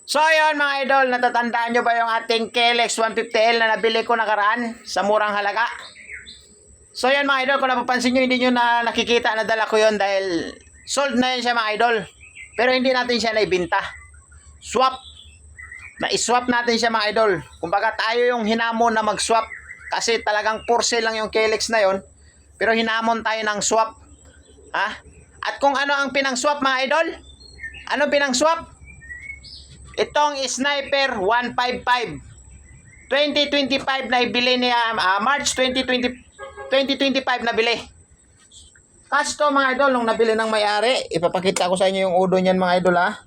So ayun mga idol, natatandaan nyo ba yung ating KLX 150L na nabili ko nakaraan sa murang halaga? So ayun mga idol, kung napapansin nyo, hindi nyo na nakikita na dala ko yun dahil sold na yun siya mga idol. Pero hindi natin siya naibinta. Swap. Na-swap natin siya mga idol. Kumbaga tayo yung hinamon na mag-swap. Kasi talagang for sale lang yung KLX na yun. Pero hinamon tayo ng swap. Ha? At kung ano ang pinang-swap mga idol? Ano pinang-swap? Itong Sniper 155. 2025 na ibili niya, March 2025 na bili. Cash to mga idol, nung nabili ng may-ari. Ipapakita ko sa inyo yung udo niyan mga idol ha.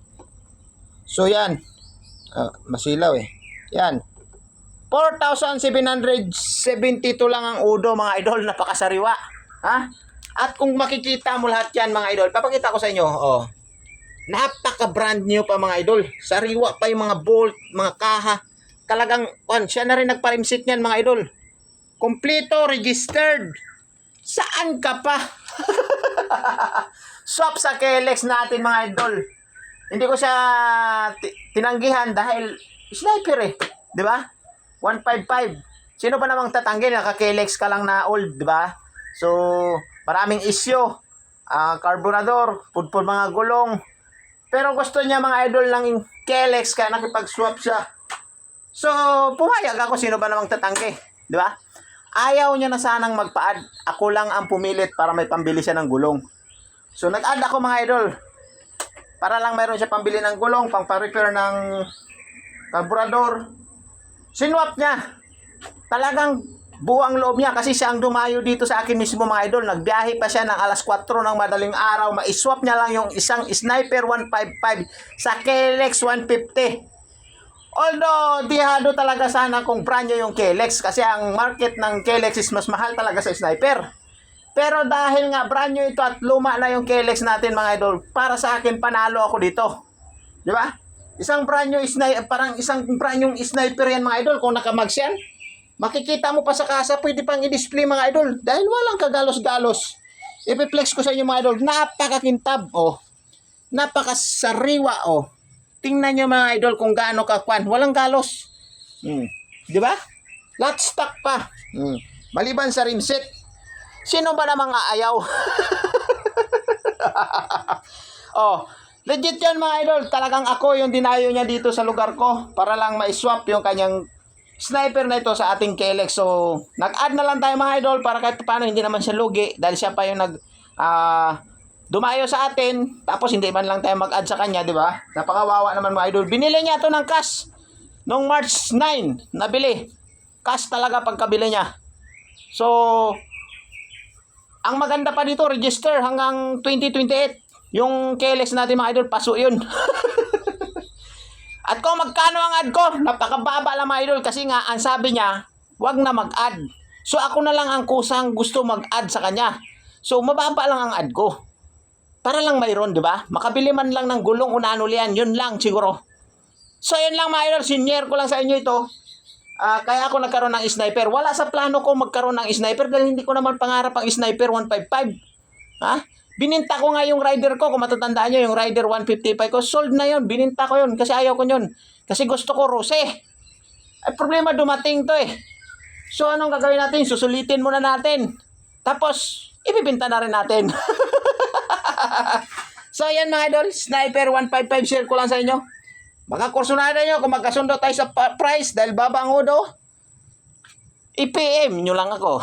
So yan. Masilaw eh. Yan. 4,772 lang ang udo mga idol. Napakasariwa. Ha? At kung makikita mo lahat yan mga idol, papakita ko sa inyo. Oh. Napaka brand new pa mga idol. Sariwa pa yung mga bolt, mga kaha. Talagang, siya na rin nagparimsit niyan mga idol. Kompleto, registered. Saan ka pa? Swap sa KLX natin mga idol. Hindi ko siya tinanggihan dahil sniper eh. Di ba? 155. Sino ba namang tatanggi? Naka-KLX ka lang na old, di ba? So, maraming issue. Carburetor, pudpud mga gulong. Pero gusto niya mga idol ng KLX kaya nakipag-swap siya. So, pumayag ako, sino ba namang tatangke, di ba? Ayaw niya na sanang magpa-add. Ako lang ang pumilit para may pambili siya ng gulong. So, nag-add ako mga idol. Para lang mayroon siya pambili ng gulong, pang pa-repair ng carburetor. Sinwap niya. Talagang buwang loob niya kasi siya ang dumayo dito sa akin mismo mga idol. Nagbiyahe pa siya ng alas 4 ng madaling araw. Ma-swap niya lang yung isang Sniper 155 sa KLX 150. Although, dihado talaga sana kung brand new yung KLX kasi ang market ng KLX is mas mahal talaga sa Sniper. Pero dahil nga brand new ito at luma na yung KLX natin mga idol, para sa akin panalo ako dito. Di ba? Isang brand new sniper, parang isang brand new sniper yan mga idol kung nakamags yan. Makikita mo pa sa kasa, pwede pang i-display mga idol. Dahil walang kagalos-galos. Ipiplex ko sa inyo mga idol. Napakakintab, oh. Napakasariwa, oh. Tingnan nyo mga idol kung gaano kakwan. Walang galos. Di ba? Lot stock pa. Maliban sa rimset. Sino ba namang aayaw? Oh, legit yan mga idol. Talagang ako yung dinayo niya dito sa lugar ko para lang ma-swap yung kanyang sniper na ito sa ating KLX. So, nag-add na lang tayo mga idol para kahit paano hindi naman siya lugi dahil siya pa yung dumayo sa atin, tapos hindi man lang tayo mag-add sa kanya, di ba? Napakawawa naman mga idol. Binili niya ito ng cash nung March 9, nabili. Cash talaga pagkabili niya. So, ang maganda pa dito, register hanggang 2028. Yung KLX natin mga idol, paso yun. At kung magkano ang add ko, napakababa lang mga idol kasi nga, ang sabi niya, wag na mag-add. So, ako na lang ang kusang gusto mag-add sa kanya. So, mababa lang ang add ko. Para lang mayroon, di ba? Makabili man lang ng gulong unahan ulian. Yun lang siguro. So, yun lang mga idol. Senior ko lang sa inyo ito. Kaya ako nagkaroon ng sniper. Wala sa plano ko magkaroon ng sniper dahil hindi ko naman pangarap ang sniper 155. Ha? Bininta ko nga yung rider ko. Kung matatandaan nyo, yung rider 155 ko. Sold na yun. Bininta ko yun. Kasi ayaw ko yun. Kasi gusto ko rose. Ay, problema dumating to eh. So, anong gagawin natin? Susulitin muna natin. Tapos, ibibinta na rin natin. So, ayan mga idol. Sniper 155 share ko lang sa inyo. Baka kursunada nyo kung magkasundo tayo sa price dahil baba ang udo. I-PM nyo lang ako.